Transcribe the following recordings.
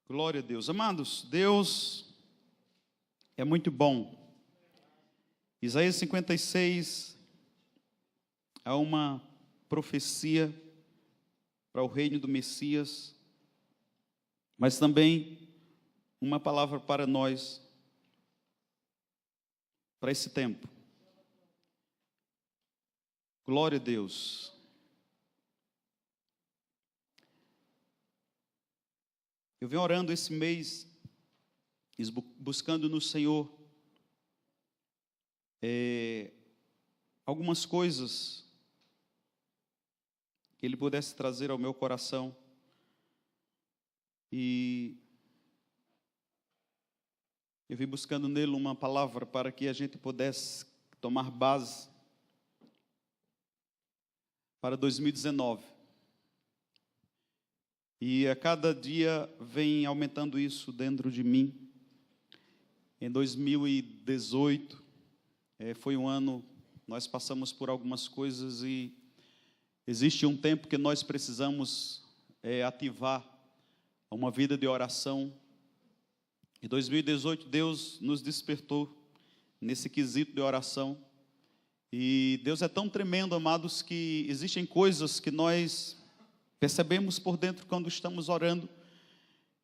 Glória a Deus. Amados, Deus é muito bom. Isaías 56 é uma profecia para o reino do Messias, mas também uma palavra para nós, para esse tempo. Glória a Deus. Eu venho orando esse mês, buscando no Senhor algumas coisas que Ele pudesse trazer ao meu coração. E eu vim buscando nele uma palavra para que a gente pudesse tomar base para 2019. E a cada dia vem aumentando isso dentro de mim. Em 2018, foi um ano, nós passamos por algumas coisas e existe um tempo que nós precisamos ativar uma vida de oração. Em 2018, Deus nos despertou nesse quesito de oração. E Deus é tão tremendo, amados, que existem coisas que nós percebemos por dentro quando estamos orando.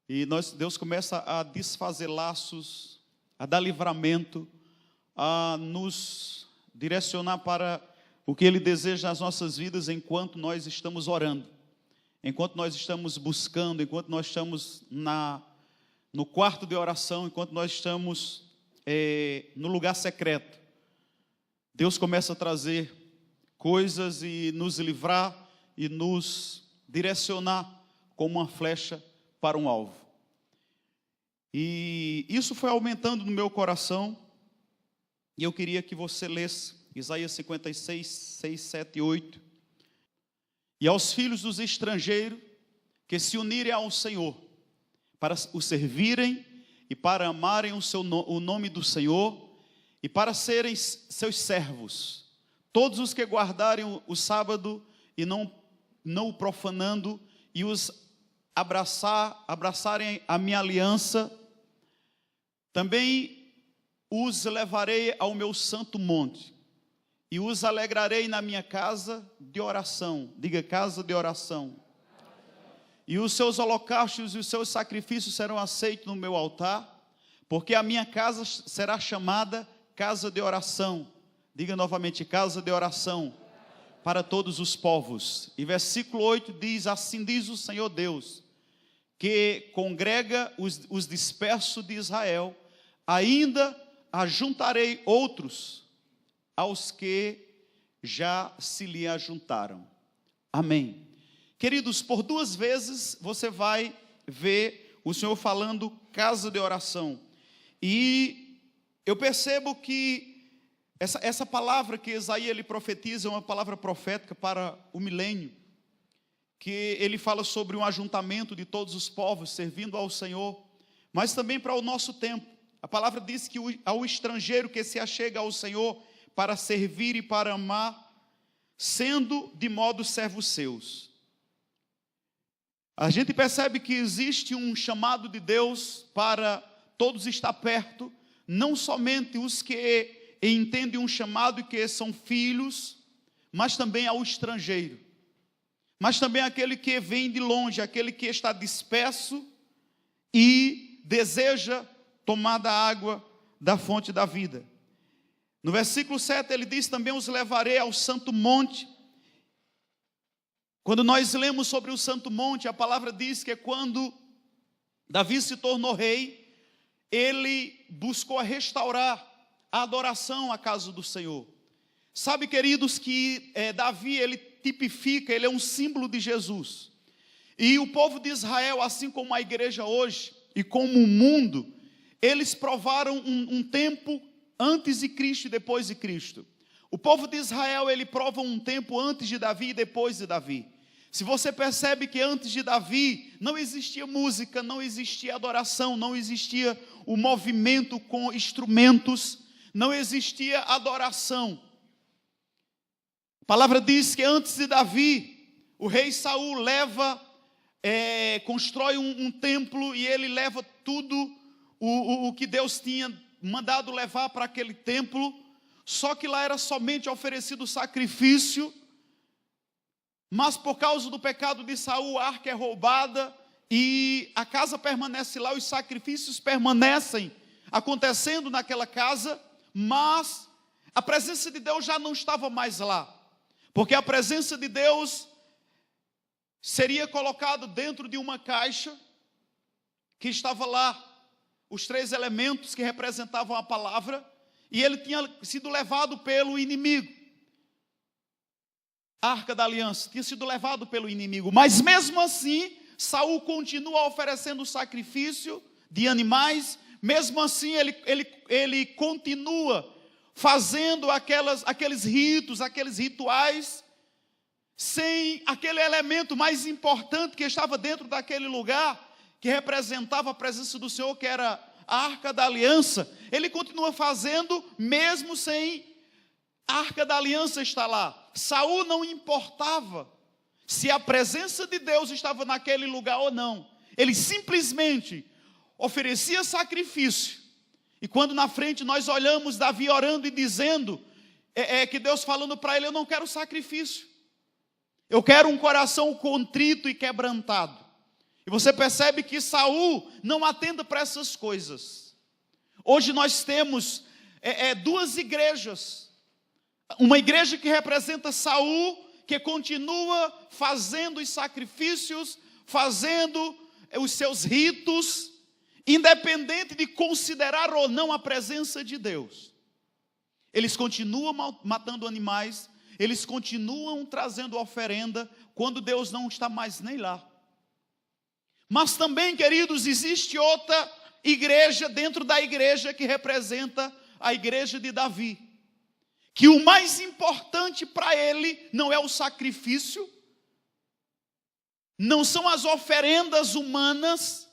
E Deus começa a desfazer laços, a dar livramento, a nos direcionar para o que Ele deseja nas nossas vidas enquanto nós estamos orando, enquanto nós estamos buscando, enquanto nós estamos no quarto de oração, enquanto nós estamos no lugar secreto. Deus começa a trazer coisas e nos livrar e nos direcionar como uma flecha para um alvo. E isso foi aumentando no meu coração, e eu queria que você lesse Isaías 56, 6, 7 e 8. E aos filhos dos estrangeiros que se unirem ao Senhor, para o servirem e para amarem o nome do Senhor, e para serem seus servos, todos os que guardarem o sábado e não o profanando, e os abraçarem a minha aliança, também os levarei ao meu santo monte, e os alegrarei na minha casa de oração. Diga, casa de oração. E os seus holocaustos e os seus sacrifícios serão aceitos no meu altar, porque a minha casa será chamada casa de oração. Diga novamente, casa de oração para todos os povos. E versículo 8 diz: assim diz o Senhor Deus, que congrega os dispersos de Israel, ainda ajuntarei outros aos que já se lhe ajuntaram. Amém. Queridos, por duas vezes você vai ver o Senhor falando casa de oração. E eu percebo que essa palavra que Isaías ele profetiza é uma palavra profética para o milênio, que ele fala sobre um ajuntamento de todos os povos servindo ao Senhor, mas também para o nosso tempo. A palavra diz que ao estrangeiro que se achega ao Senhor para servir e para amar, sendo de modo servos seus. A gente percebe que existe um chamado de Deus para todos estar perto, não somente os que entendem um chamado e que são filhos, mas também ao estrangeiro, mas também aquele que vem de longe, aquele que está disperso e deseja tomar da água da fonte da vida. No versículo 7 ele diz também: os levarei ao santo monte. Quando nós lemos sobre o santo monte, a palavra diz que quando Davi se tornou rei, ele buscou restaurar a adoração à casa do Senhor. Sabe, queridos, que Davi, ele tipifica, ele é um símbolo de Jesus. E o povo de Israel, assim como a igreja hoje, e como o mundo, eles provaram um tempo antes de Cristo e depois de Cristo. O povo de Israel, ele prova um tempo antes de Davi e depois de Davi. Se você percebe que antes de Davi não existia música, não existia adoração, não existia o movimento com instrumentos, não existia adoração. A palavra diz que antes de Davi, o rei Saul leva constrói um templo e ele leva tudo o que Deus tinha mandado levar para aquele templo, só que lá era somente oferecido sacrifício, mas por causa do pecado de Saul, a arca é roubada e a casa permanece lá, os sacrifícios permanecem acontecendo naquela casa, mas a presença de Deus já não estava mais lá, porque a presença de Deus seria colocada dentro de uma caixa que estava lá, os 3 elementos que representavam a palavra, e ele tinha sido levado pelo inimigo. A Arca da Aliança tinha sido levado pelo inimigo, mas mesmo assim, Saul continua oferecendo sacrifício de animais, mesmo assim ele continua fazendo aqueles ritos, aqueles rituais, sem aquele elemento mais importante que estava dentro daquele lugar, que representava a presença do Senhor, que era a Arca da Aliança. Ele continua fazendo, mesmo sem a Arca da Aliança estar lá. Saul não importava se a presença de Deus estava naquele lugar ou não. Ele simplesmente oferecia sacrifício. E quando na frente nós olhamos Davi orando e dizendo, que Deus falando para ele, eu não quero sacrifício. Eu quero um coração contrito e quebrantado. E você percebe que Saul não atende para essas coisas. Hoje nós temos 2 igrejas. Uma igreja que representa Saul, que continua fazendo os sacrifícios, fazendo os seus ritos, independente de considerar ou não a presença de Deus. Eles continuam matando animais, eles continuam trazendo oferenda, quando Deus não está mais nem lá. Mas também, queridos, existe outra igreja dentro da igreja que representa a igreja de Davi, que o mais importante para ele não é o sacrifício, não são as oferendas humanas,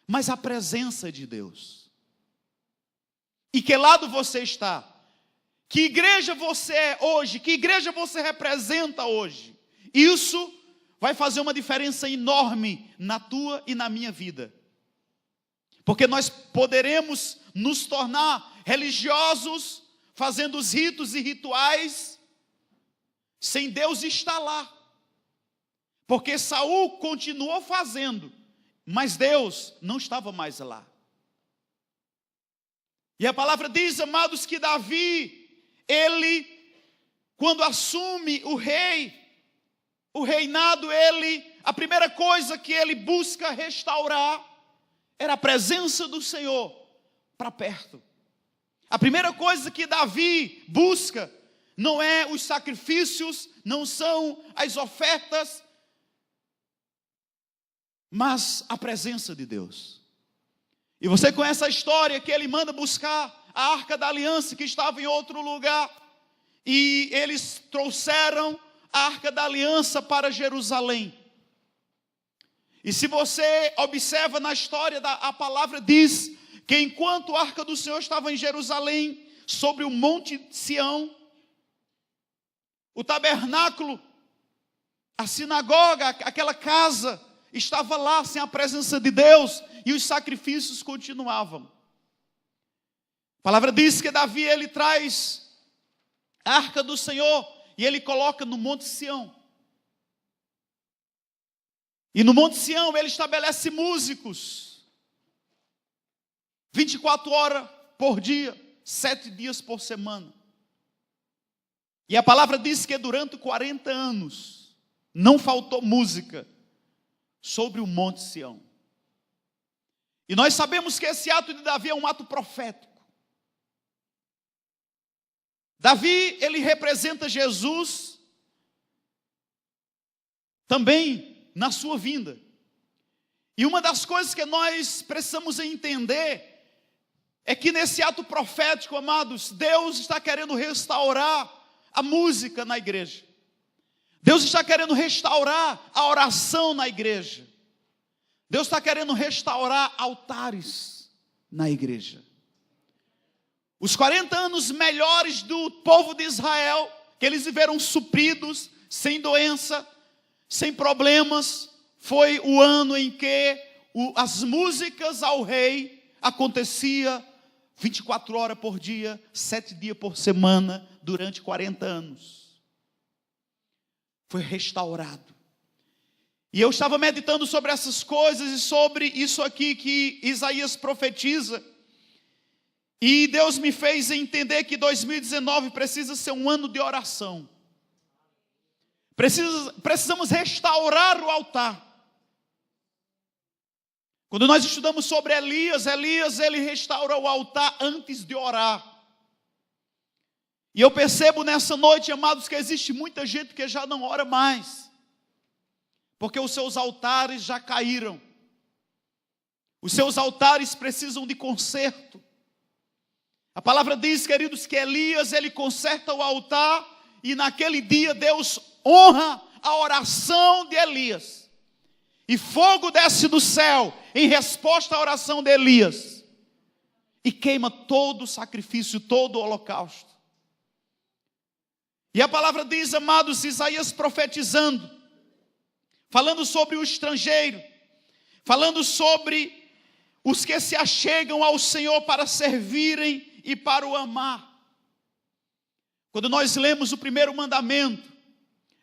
mas a presença de Deus. E que lado você está? Que igreja você é hoje? Que igreja você representa hoje? Isso vai fazer uma diferença enorme na tua e na minha vida. Porque nós poderemos nos tornar religiosos, fazendo os ritos e rituais, sem Deus estar lá. Porque Saul continuou fazendo, mas Deus não estava mais lá. E a palavra diz, amados, que Davi, ele, quando assume o reinado, a primeira coisa que ele busca restaurar era a presença do Senhor para perto. A primeira coisa que Davi busca não é os sacrifícios, não são as ofertas, mas a presença de Deus. E você conhece a história que ele manda buscar a Arca da Aliança, que estava em outro lugar, e eles trouxeram a Arca da Aliança para Jerusalém. E se você observa na história, a palavra diz que enquanto a Arca do Senhor estava em Jerusalém, sobre o monte Sião, o tabernáculo, a sinagoga, aquela casa, estava lá sem a presença de Deus, e os sacrifícios continuavam. A palavra diz que Davi, ele traz a Arca do Senhor, e ele coloca no monte Sião. E no monte Sião ele estabelece músicos, 24 horas por dia, 7 dias por semana. E a palavra diz que durante 40 anos, não faltou música sobre o monte Sião. E nós sabemos que esse ato de Davi é um ato profético. Davi, ele representa Jesus também na sua vinda. E uma das coisas que nós precisamos entender é que nesse ato profético, amados, Deus está querendo restaurar a música na igreja. Deus está querendo restaurar a oração na igreja. Deus está querendo restaurar altares na igreja. Os 40 anos melhores do povo de Israel, que eles viveram supridos, sem doença, sem problemas, foi o ano em que as músicas ao rei acontecia 24 horas por dia, 7 dias por semana, durante 40 anos. Foi restaurado. E eu estava meditando sobre essas coisas e sobre isso aqui que Isaías profetiza. E Deus me fez entender que 2019 precisa ser um ano de oração. Precisamos restaurar o altar. Quando nós estudamos sobre Elias, ele restaurou o altar antes de orar. E eu percebo nessa noite, amados, que existe muita gente que já não ora mais, porque os seus altares já caíram. Os seus altares precisam de conserto. A palavra diz, queridos, que Elias, ele conserta o altar, e naquele dia Deus honra a oração de Elias. E fogo desce do céu em resposta à oração de Elias, e queima todo o sacrifício, todo o holocausto. E a palavra diz, amados, Isaías profetizando, falando sobre o estrangeiro, falando sobre os que se achegam ao Senhor para servirem e para o amar. Quando nós lemos o primeiro mandamento,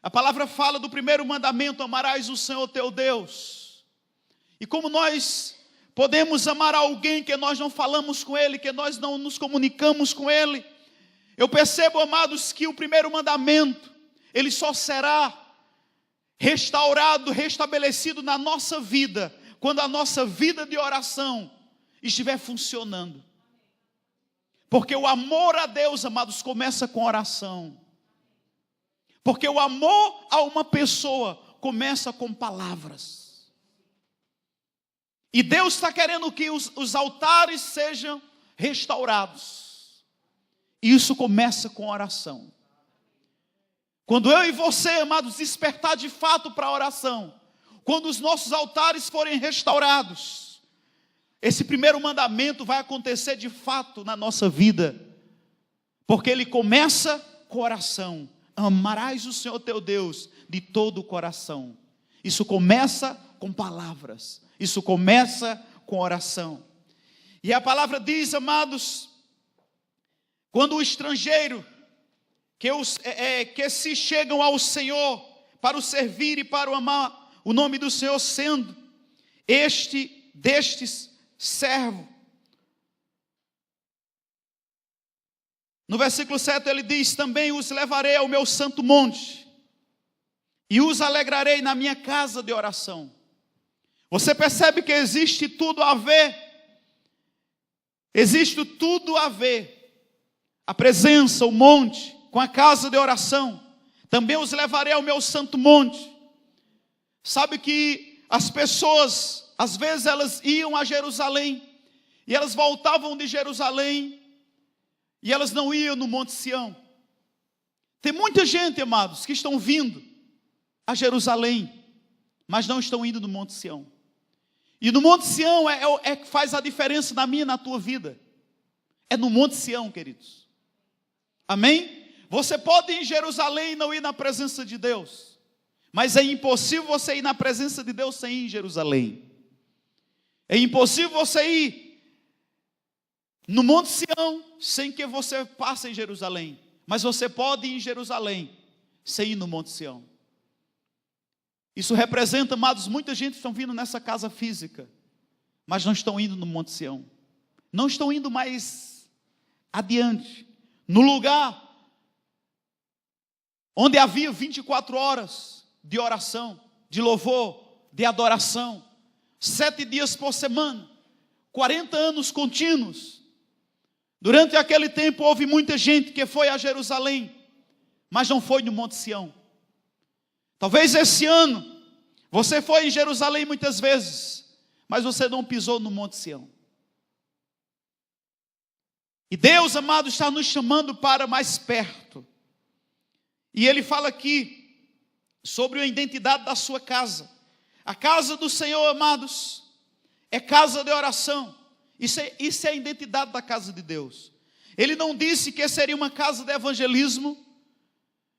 a palavra fala do primeiro mandamento: amarás o Senhor teu Deus. E como nós podemos amar alguém que nós não falamos com ele, que nós não nos comunicamos com ele? Eu percebo, amados, que o primeiro mandamento, ele só será restaurado, restabelecido na nossa vida, quando a nossa vida de oração estiver funcionando. Porque o amor a Deus, amados, começa com oração. Porque o amor a uma pessoa começa com palavras. E Deus está querendo que os altares sejam restaurados. E isso começa com oração. Quando eu e você, amados, despertar de fato para a oração, quando os nossos altares forem restaurados, esse primeiro mandamento vai acontecer de fato na nossa vida. Porque ele começa com oração. Amarás o Senhor teu Deus de todo o coração. Isso começa com palavras. Isso começa com oração. E a palavra diz, amados, quando o estrangeiro que se chegam ao Senhor para o servir e para o amar o nome do Senhor, sendo destes servo. No versículo 7 ele diz, também os levarei ao meu santo monte, e os alegrarei na minha casa de oração. Você percebe que existe tudo a ver? Existe tudo a ver. A presença, o monte, com a casa de oração. Também os levarei ao meu santo monte. Sabe que as pessoas, às vezes elas iam a Jerusalém, e elas voltavam de Jerusalém, e elas não iam no Monte Sião. Tem muita gente, amados, que estão vindo a Jerusalém, mas não estão indo no Monte Sião. E no Monte Sião é que faz a diferença na minha e na tua vida. É no Monte Sião, queridos. Amém? Você pode ir em Jerusalém e não ir na presença de Deus, mas é impossível você ir na presença de Deus sem ir em Jerusalém. É impossível você ir no Monte Sião sem que você passe em Jerusalém. Mas você pode ir em Jerusalém sem ir no Monte Sião. Isso representa, amados, muita gente estão vindo nessa casa física, mas não estão indo no Monte Sião. Não estão indo mais adiante, no lugar onde havia 24 horas de oração, de louvor, de adoração, 7 dias por semana, 40 anos contínuos. Durante aquele tempo houve muita gente que foi a Jerusalém, mas não foi no Monte Sião. Talvez esse ano você foi em Jerusalém muitas vezes, mas você não pisou no Monte Sião. E Deus, amado, está nos chamando para mais perto. E Ele fala aqui sobre a identidade da sua casa. A casa do Senhor, amados, é casa de oração. Isso é a identidade da casa de Deus. Ele não disse que seria uma casa de evangelismo.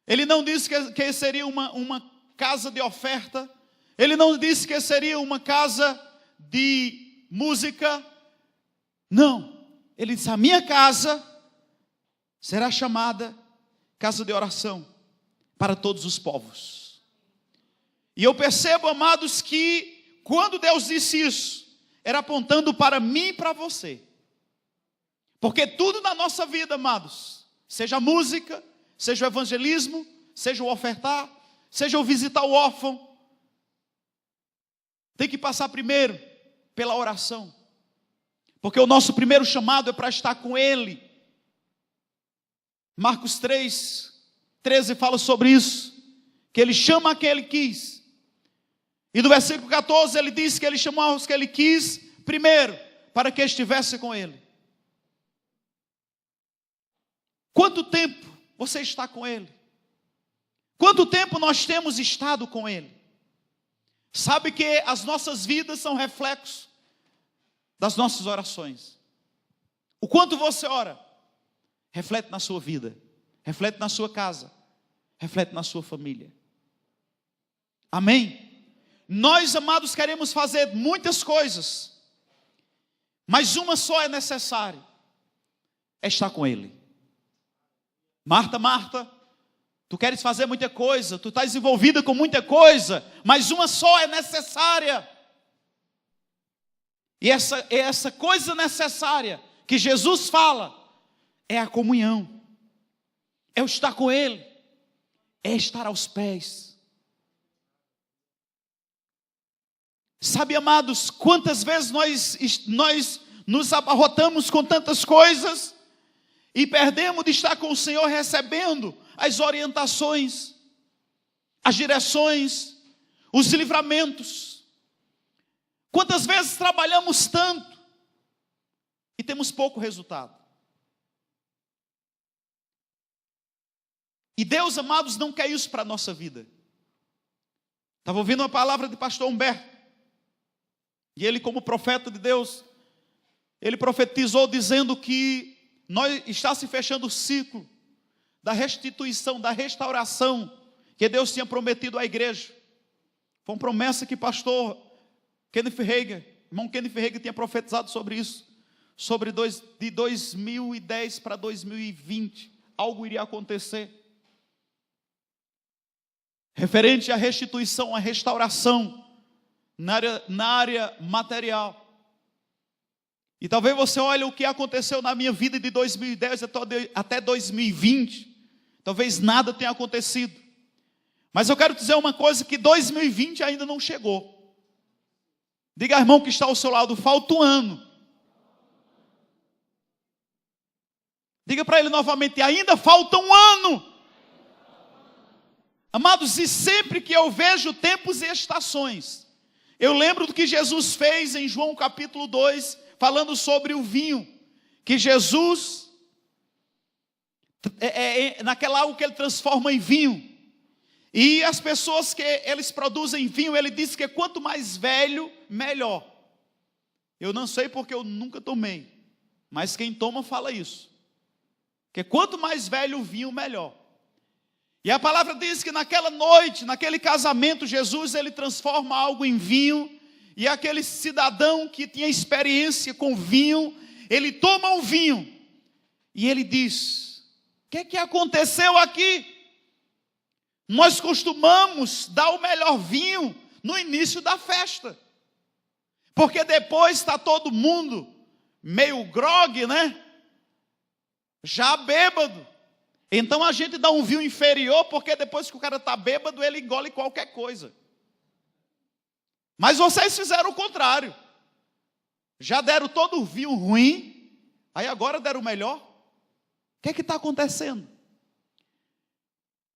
Ele não disse que seria uma casa de oferta. Ele não disse que seria uma casa de música. Não. Ele disse: a minha casa será chamada casa de oração para todos os povos. E eu percebo, amados, que quando Deus disse isso, era apontando para mim e para você. Porque tudo na nossa vida, amados, seja a música, seja o evangelismo, seja o ofertar, seja o visitar o órfão, tem que passar primeiro pela oração. Porque o nosso primeiro chamado é para estar com Ele. Marcos 3:13 fala sobre isso, que Ele chama a quem Ele quis. E no versículo 14 Ele diz que Ele chamou os que Ele quis primeiro, para que estivesse com Ele. Quanto tempo você está com Ele? Quanto tempo nós temos estado com Ele? Sabe que as nossas vidas são reflexos das nossas orações. O quanto você ora, reflete na sua vida, reflete na sua casa, reflete na sua família. Amém? Nós, amados, queremos fazer muitas coisas, mas uma só é necessária: é estar com Ele. Marta, Marta, tu queres fazer muita coisa, tu estás envolvida com muita coisa, mas uma só é necessária. E essa coisa necessária que Jesus fala é a comunhão, é o estar com Ele, é estar aos pés. Sabe, amados, quantas vezes nós nos abarrotamos com tantas coisas e perdemos de estar com o Senhor, recebendo as orientações, as direções, os livramentos. Quantas vezes trabalhamos tanto e temos pouco resultado. E Deus, amados, não quer isso para a nossa vida. Estava ouvindo uma palavra de pastor Humberto, e ele, como profeta de Deus, ele profetizou dizendo que está se fechando o ciclo da restituição, da restauração que Deus tinha prometido à igreja. Foi uma promessa que pastor Kenneth Hagin, irmão Kenneth Hagin, tinha profetizado sobre isso, de 2010 para 2020, algo iria acontecer, referente à restituição, à restauração, na área material. E talvez você olhe o que aconteceu na minha vida de 2010 até 2020, talvez nada tenha acontecido. Mas eu quero dizer uma coisa, que 2020 ainda não chegou. Diga ao irmão que está ao seu lado: falta um ano. Diga para ele novamente: ainda falta um ano. Amados, e sempre que eu vejo tempos e estações, eu lembro do que Jesus fez em João capítulo 2, falando sobre o vinho, que Jesus, naquela água que Ele transforma em vinho, e as pessoas que eles produzem vinho, Ele diz que quanto mais velho, melhor. Eu não sei porque eu nunca tomei, mas quem toma fala isso, que quanto mais velho o vinho, melhor. E a palavra diz que naquela noite, naquele casamento, Jesus, Ele transforma algo em vinho, e aquele cidadão que tinha experiência com vinho, ele toma o vinho, e ele diz: o que aconteceu aqui? Nós costumamos dar o melhor vinho no início da festa, porque depois está todo mundo meio grogue, né? Já bêbado. Então a gente dá um vinho inferior, porque depois que o cara está bêbado, ele engole qualquer coisa. Mas vocês fizeram o contrário. Já deram todo o vinho ruim, aí agora deram o melhor. O que está acontecendo?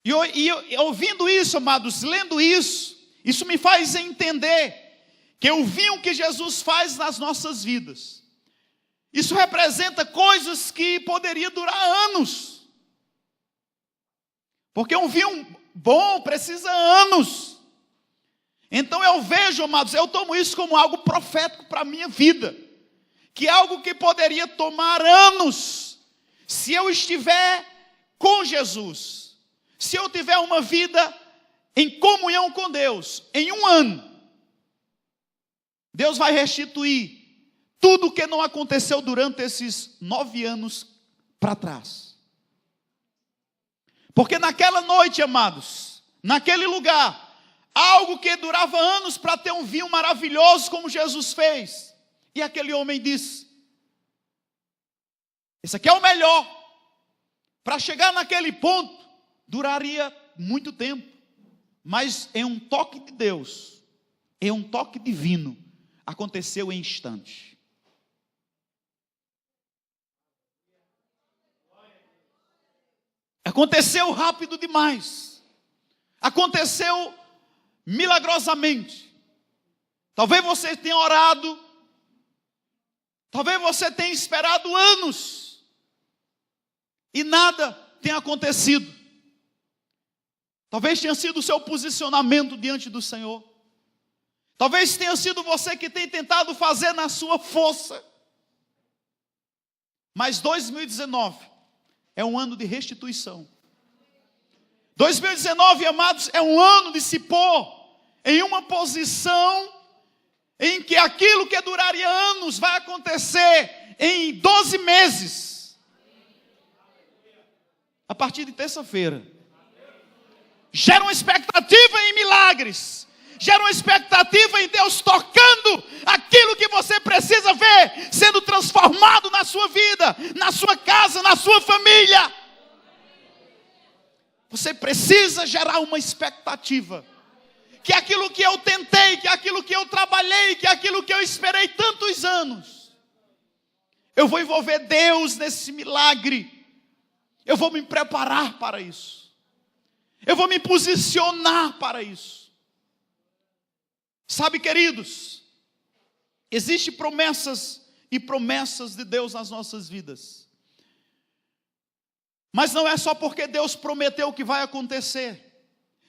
E ouvindo isso, amados, lendo isso, isso me faz entender que o vinho que Jesus faz nas nossas vidas, isso representa coisas que poderiam durar anos. Porque um vinho bom precisa anos. Então eu vejo, amados, eu tomo isso como algo profético para a minha vida, que é algo que poderia tomar anos, se eu estiver com Jesus, se eu tiver uma vida em comunhão com Deus. Em um ano Deus vai restituir tudo o que não aconteceu durante esses 9 anos para trás. Porque naquela noite, amados, naquele lugar, algo que durava anos para ter um vinho maravilhoso como Jesus fez. E aquele homem disse: esse aqui é o melhor. Para chegar naquele ponto, duraria muito tempo. Mas em um toque de Deus, em um toque divino, aconteceu em instante. Aconteceu rápido demais. Aconteceu milagrosamente. Talvez você tenha orado, talvez você tenha esperado anos e nada tenha acontecido. Talvez tenha sido o seu posicionamento diante do Senhor. Talvez tenha sido você que tem tentado fazer na sua força. Mas 2019 é um ano de restituição. 2019, amados, é um ano de se pôr em uma posição em que aquilo que duraria anos vai acontecer em 12 meses. A partir de terça-feira. Gera uma expectativa em milagres. Gera uma expectativa em Deus tocando aquilo que você precisa ver sendo transformado na sua vida, na sua casa, na sua família. Você precisa gerar uma expectativa. Que aquilo que eu tentei, que aquilo que eu trabalhei, que aquilo que eu esperei tantos anos, eu vou envolver Deus nesse milagre. Eu vou me preparar para isso. Eu vou me posicionar para isso. Sabe, queridos, existem promessas e promessas de Deus nas nossas vidas. Mas não é só porque Deus prometeu que vai acontecer.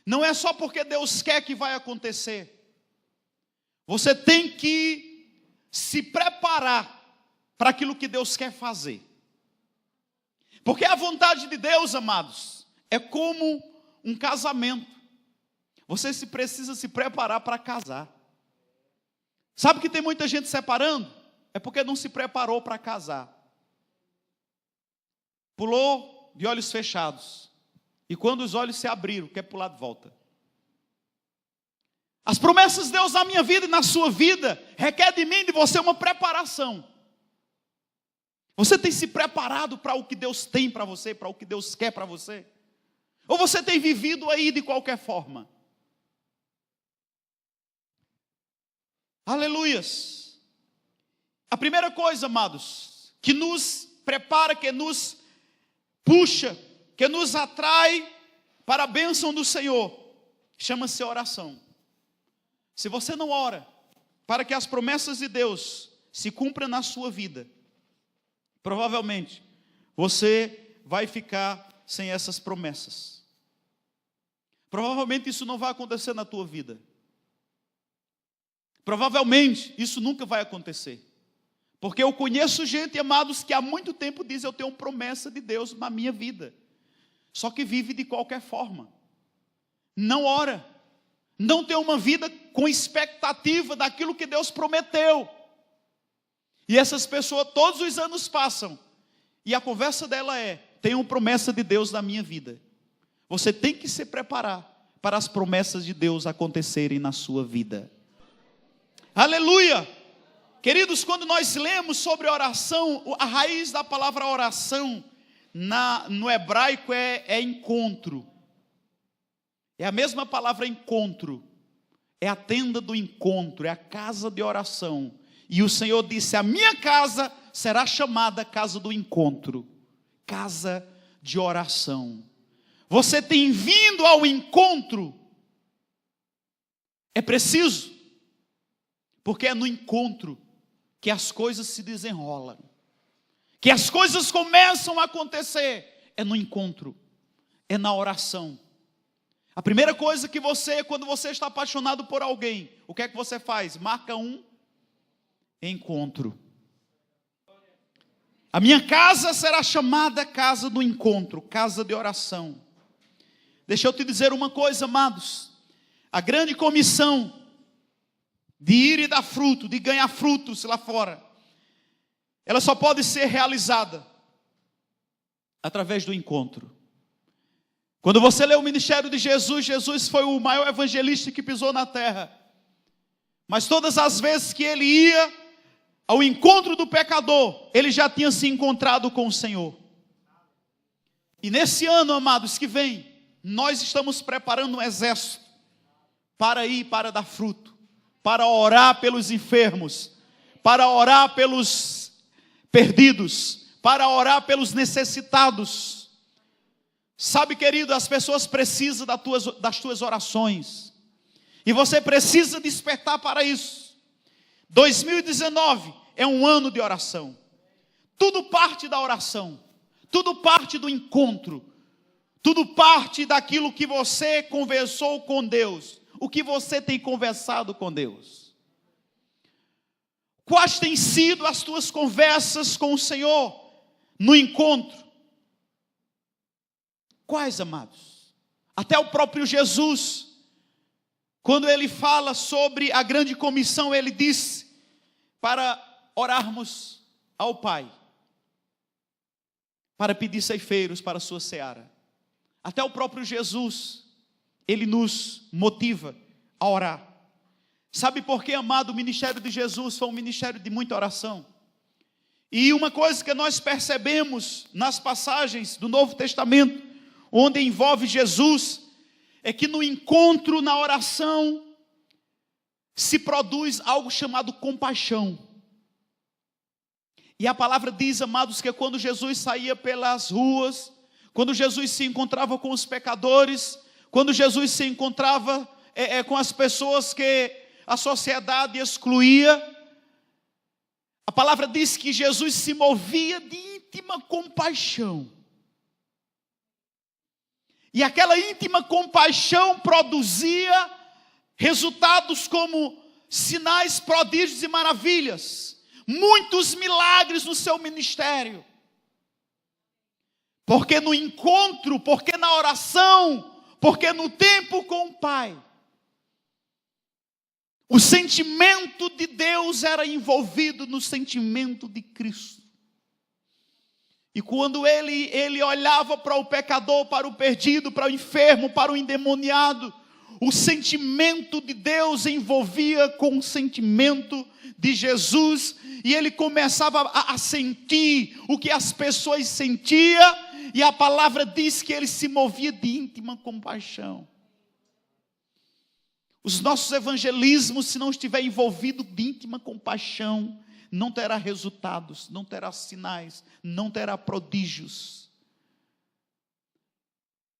Não é só porque Deus quer que vai acontecer. Você tem que se preparar para aquilo que Deus quer fazer. Porque a vontade de Deus, amados, é como um casamento. Você precisa se preparar para casar. Sabe que tem muita gente separando? É porque não se preparou para casar. Pulou de olhos fechados. E quando os olhos se abriram, quer pular de volta. As promessas de Deus na minha vida e na sua vida requer de mim e de você uma preparação. Você tem se preparado para o que Deus tem para você, para o que Deus quer para você? Ou você tem vivido aí de qualquer forma? Aleluias. A primeira coisa, amados, que nos prepara, que nos puxa, que nos atrai para a bênção do Senhor, chama-se oração. Se você não ora para que as promessas de Deus se cumpram na sua vida, provavelmente você vai ficar sem essas promessas. Provavelmente isso não vai acontecer na tua vida. Provavelmente isso nunca vai acontecer. Porque eu conheço gente, amados, que há muito tempo diz: eu tenho promessa de Deus na minha vida. Só que vive de qualquer forma. Não ora. Não tem uma vida com expectativa daquilo que Deus prometeu. E essas pessoas todos os anos passam. E a conversa dela é: tenho promessa de Deus na minha vida. Você tem que se preparar para as promessas de Deus acontecerem na sua vida. Aleluia! Queridos, quando nós lemos sobre oração, a raiz da palavra oração no hebraico é encontro. É a mesma palavra encontro. É a tenda do encontro, é a casa de oração. E o Senhor disse: a minha casa será chamada casa do encontro, casa de oração. Você tem vindo ao encontro? É preciso, porque é no encontro que as coisas se desenrolam, que as coisas começam a acontecer. É no encontro, é na oração. A primeira coisa que você, quando você está apaixonado por alguém, o que é que você faz? Marca um encontro. A minha casa será chamada casa do encontro, casa de oração. Deixa eu te dizer uma coisa, amados. A grande comissão de ir e dar fruto, de ganhar frutos lá fora, ela só pode ser realizada através do encontro. Quando você lê o ministério de Jesus, Jesus foi o maior evangelista que pisou na terra. Mas todas as vezes que ele ia ao encontro do pecador, ele já tinha se encontrado com o Senhor. E nesse ano, amados, que vem, nós estamos preparando um exército para ir, para dar fruto, para orar pelos enfermos, para orar pelos perdidos, para orar pelos necessitados. Sabe, querido, as pessoas precisam das tuas orações. E você precisa despertar para isso. 2019 é um ano de oração. Tudo parte da oração. Tudo parte do encontro. Tudo parte daquilo que você conversou com Deus. O que você tem conversado com Deus. Quais têm sido as tuas conversas com o Senhor no encontro? Quais, amados? Até o próprio Jesus, quando ele fala sobre a grande comissão, ele disse para orarmos ao Pai, para pedir ceifeiros para a sua seara. Até o próprio Jesus, ele nos motiva a orar. Sabe por quê, amado? O ministério de Jesus foi um ministério de muita oração. E uma coisa que nós percebemos nas passagens do Novo Testamento, onde envolve Jesus, é que no encontro, na oração, se produz algo chamado compaixão. E a palavra diz, amados, que quando Jesus saía pelas ruas, quando Jesus se encontrava com os pecadores, quando Jesus se encontrava com as pessoas que a sociedade excluía, a palavra diz que Jesus se movia de íntima compaixão. E aquela íntima compaixão produzia resultados como sinais, prodígios e maravilhas. Muitos milagres no seu ministério. Porque no encontro, porque na oração, porque no tempo com o Pai, o sentimento de Deus era envolvido no sentimento de Cristo. E quando ele olhava para o pecador, para o perdido, para o enfermo, para o endemoniado, o sentimento de Deus envolvia com o sentimento de Jesus, e ele começava a sentir o que as pessoas sentiam, e a palavra diz que ele se movia de íntima compaixão. Os nossos evangelismos, se não estiver envolvido de íntima compaixão, não terá resultados, não terá sinais, não terá prodígios.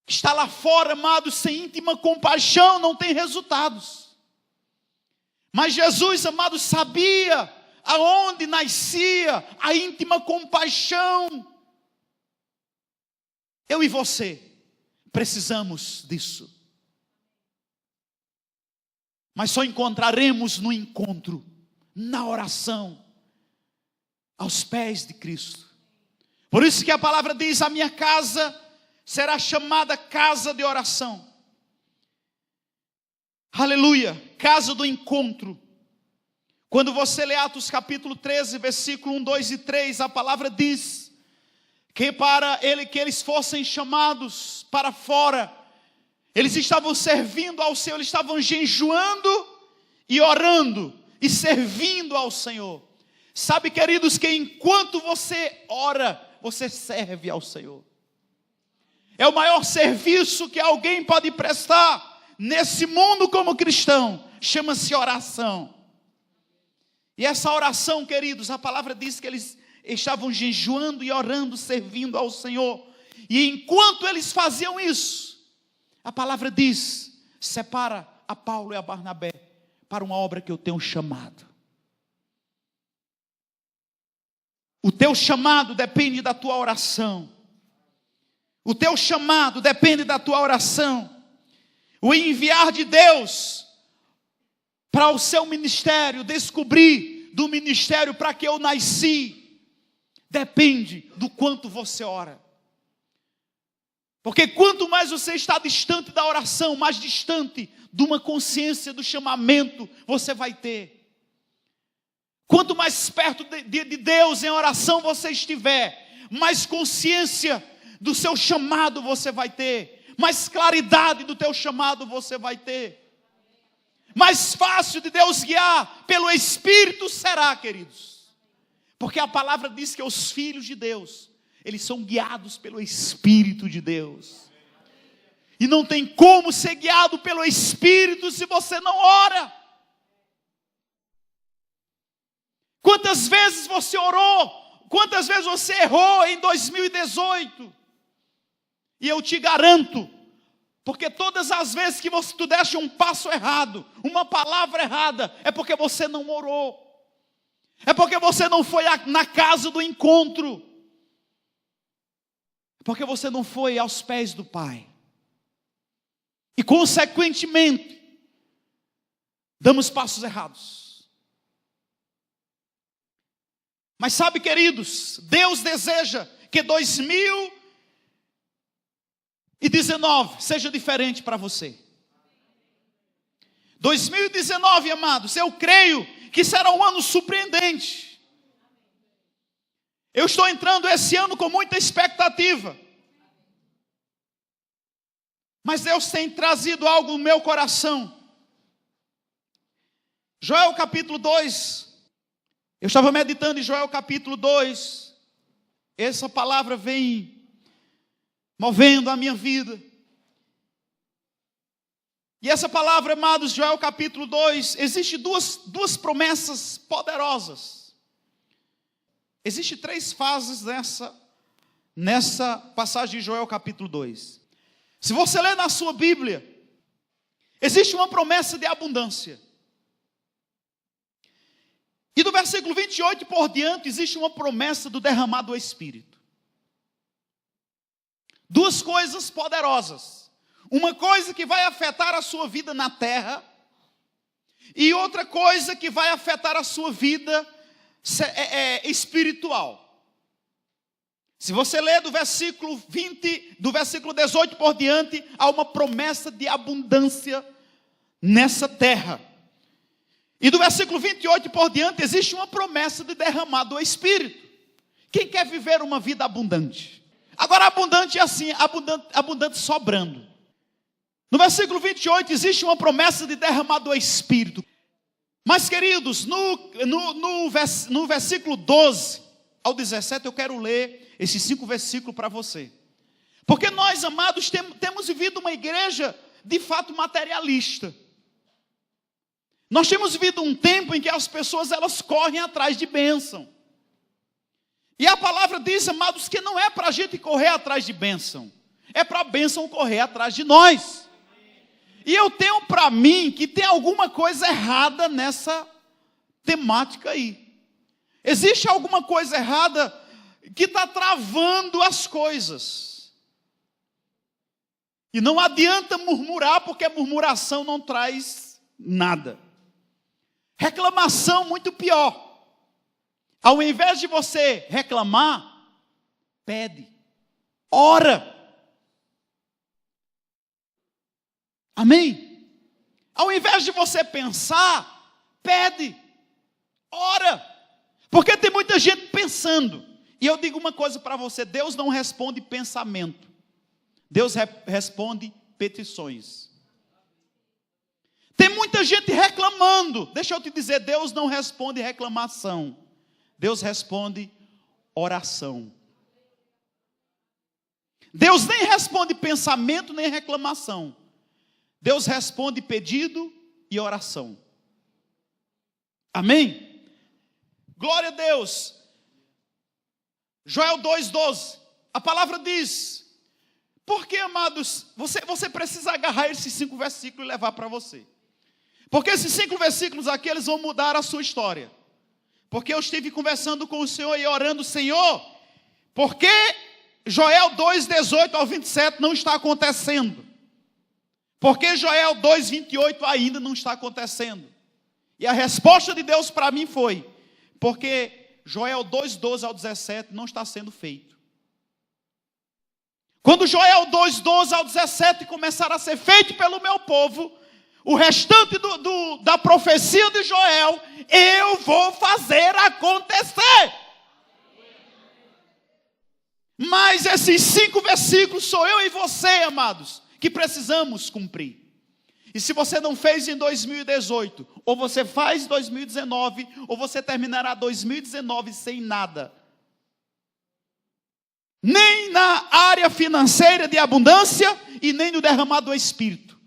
Está lá fora, amados, sem íntima compaixão, não tem resultados. Mas Jesus, amados, sabia aonde nascia a íntima compaixão. Eu e você precisamos disso. Mas só encontraremos no encontro, na oração, aos pés de Cristo. Por isso que a palavra diz: a minha casa será chamada casa de oração. Aleluia, casa do encontro. Quando você lê Atos capítulo 13, versículo 1, 2 e 3, a palavra diz que que eles fossem chamados para fora, eles estavam servindo ao Senhor, eles estavam jejuando e orando e servindo ao Senhor. Sabe, queridos, que enquanto você ora, você serve ao Senhor. É o maior serviço que alguém pode prestar nesse mundo como cristão. Chama-se oração. E essa oração, queridos, a palavra diz que eles estavam jejuando e orando, servindo ao Senhor. E enquanto eles faziam isso, a palavra diz: separa a Paulo e a Barnabé para uma obra que eu tenho chamado. O teu chamado depende da tua oração. O teu chamado depende da tua oração. O enviar de Deus para o seu ministério, descobrir do ministério para que eu nasci, depende do quanto você ora. Porque quanto mais você está distante da oração, mais distante de uma consciência do chamamento você vai ter. Quanto mais perto de Deus em oração você estiver, mais consciência do seu chamado você vai ter, mais claridade do teu chamado você vai ter. Mais fácil de Deus guiar pelo Espírito será, queridos. Porque a palavra diz que os filhos de Deus, eles são guiados pelo Espírito de Deus. E não tem como ser guiado pelo Espírito se você não ora. Quantas vezes você orou? Quantas vezes você errou em 2018? E eu te garanto, porque todas as vezes que tu deste um passo errado, uma palavra errada, é porque você não orou. É porque você não foi na casa do encontro. É porque você não foi aos pés do Pai. E consequentemente, damos passos errados. Mas sabe, queridos, Deus deseja que 2019 seja diferente para você. 2019, amados, eu creio que será um ano surpreendente. Eu estou entrando esse ano com muita expectativa. Mas Deus tem trazido algo no meu coração. Joel capítulo 2. Eu estava meditando em Joel capítulo 2. Essa palavra vem movendo a minha vida. E essa palavra, amados, Joel capítulo 2, existe duas promessas poderosas. Existem 3 fases nessa passagem de Joel capítulo 2. Se você ler na sua Bíblia, existe uma promessa de abundância. E do versículo 28 por diante, existe uma promessa do derramar do Espírito. 2 coisas poderosas. Uma coisa que vai afetar a sua vida na terra, e outra coisa que vai afetar a sua vida espiritual. Se você ler do versículo 18 por diante, há uma promessa de abundância nessa terra. E do versículo 28 por diante, existe uma promessa de derramar do Espírito. Quem quer viver uma vida abundante? Agora, abundante é assim, abundante sobrando. No versículo 28, existe uma promessa de derramar do Espírito. Mas, queridos, no versículo 12 ao 17, eu quero ler esses 5 versículos para você. Porque nós, amados, temos vivido uma igreja, de fato, materialista. Nós temos vivido um tempo em que as pessoas, elas correm atrás de bênção. E a palavra diz, amados, que não é para a gente correr atrás de bênção. É para a bênção correr atrás de nós. E eu tenho para mim que tem alguma coisa errada nessa temática aí. Existe alguma coisa errada que está travando as coisas. E não adianta murmurar, porque murmuração não traz nada. Reclamação, muito pior. Ao invés de você reclamar, pede, ora. Amém? Ao invés de você pensar, pede, ora. Porque tem muita gente pensando. E eu digo uma coisa para você, Deus não responde pensamento. Deus responde petições. Tem muita gente reclamando. Deixa eu te dizer, Deus não responde reclamação. Deus responde oração. Deus nem responde pensamento nem reclamação. Deus responde pedido e oração. Amém? Glória a Deus. Joel 2,12. A palavra diz. Porque, amados, você precisa agarrar esses 5 versículos e levar para você. Porque esses 5 versículos aqui, eles vão mudar a sua história. Porque eu estive conversando com o Senhor e orando, Senhor, por que Joel 2,18 ao 27 não está acontecendo? Porque Joel 2,28 ainda não está acontecendo? E a resposta de Deus para mim foi, porque Joel 2,12 ao 17 não está sendo feito. Quando Joel 2:12 ao 17 começar a ser feito pelo meu povo, o restante da profecia de Joel, eu vou fazer acontecer. Mas esses 5 versículos sou eu e você, amados, que precisamos cumprir. E se você não fez em 2018, ou você faz em 2019, ou você terminará 2019 sem nada. Nem na área financeira de abundância e nem no derramado do Espírito.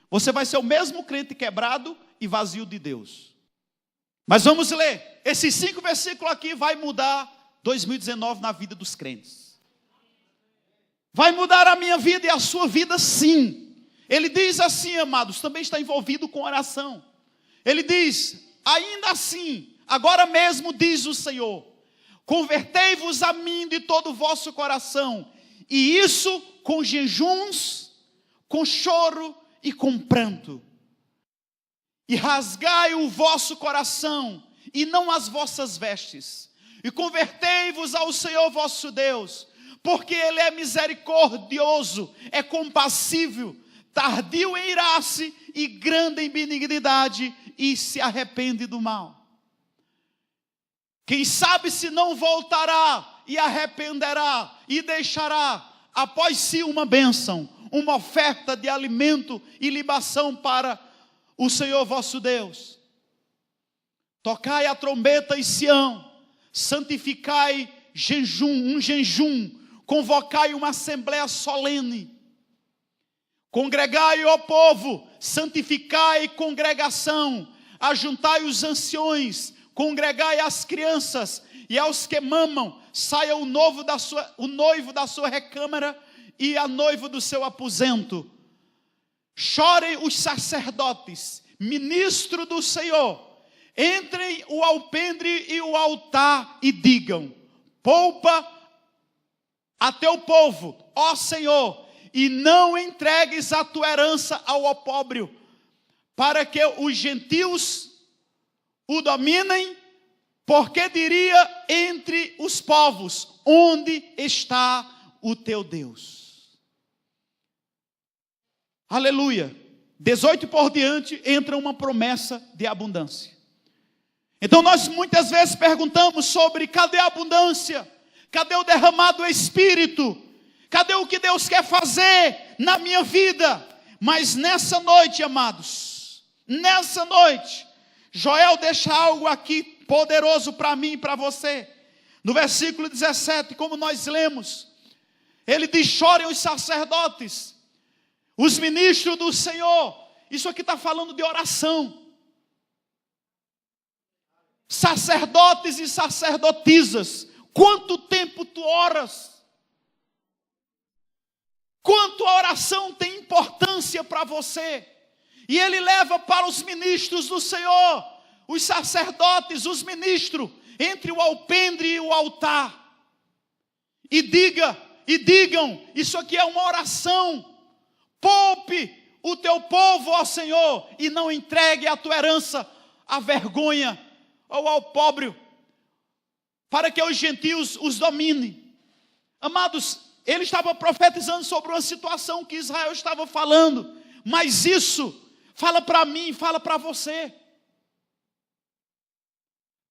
Você vai ser o mesmo crente quebrado e vazio de Deus. Mas vamos ler. Esses 5 versículos aqui vai mudar 2019 na vida dos crentes. Vai mudar a minha vida e a sua vida, sim. Ele diz assim, amados, também está envolvido com oração. Ele diz, ainda assim, agora mesmo diz o Senhor, convertei-vos a mim de todo o vosso coração, e isso com jejuns, com choro e com pranto. E rasgai o vosso coração, e não as vossas vestes. E convertei-vos ao Senhor vosso Deus, porque Ele é misericordioso, é compassível, tardio em irar-se e grande em benignidade, e se arrepende do mal. Quem sabe se não voltará e arrependerá e deixará após si uma bênção, uma oferta de alimento e libação para o Senhor vosso Deus. Tocai a trombeta em Sião, santificai um jejum, convocai uma assembleia solene. Congregai, ó povo, santificai congregação, ajuntai os anciões, congregai as crianças, e aos que mamam, saia o noivo da sua recâmara e a noiva do seu aposento. Chorem os sacerdotes, ministro do Senhor, entrem o alpendre e o altar e digam, poupa a teu povo, ó Senhor, e não entregues a tua herança ao opróbrio, para que os gentios o dominem, porque diria entre os povos, onde está o teu Deus? Aleluia. 18 por diante entra uma promessa de abundância. Então nós muitas vezes perguntamos sobre cadê a abundância? Cadê o derramado Espírito? Cadê o que Deus quer fazer na minha vida? Mas nessa noite, amados, nessa noite, Joel deixa algo aqui poderoso para mim e para você. No versículo 17, como nós lemos, ele diz, chorem os sacerdotes, os ministros do Senhor. Isso aqui está falando de oração. Sacerdotes e sacerdotisas, quanto tempo tu oras? Quanto a oração tem importância para você? E ele leva para os ministros do Senhor, os sacerdotes, os ministros, entre o alpendre e o altar. E digam, isso aqui é uma oração. Poupe o teu povo, ó Senhor, e não entregue a tua herança à vergonha ou ao pobre, para que os gentios os dominem. Amados, ele estava profetizando sobre uma situação que Israel estava falando, mas isso fala para mim, fala para você.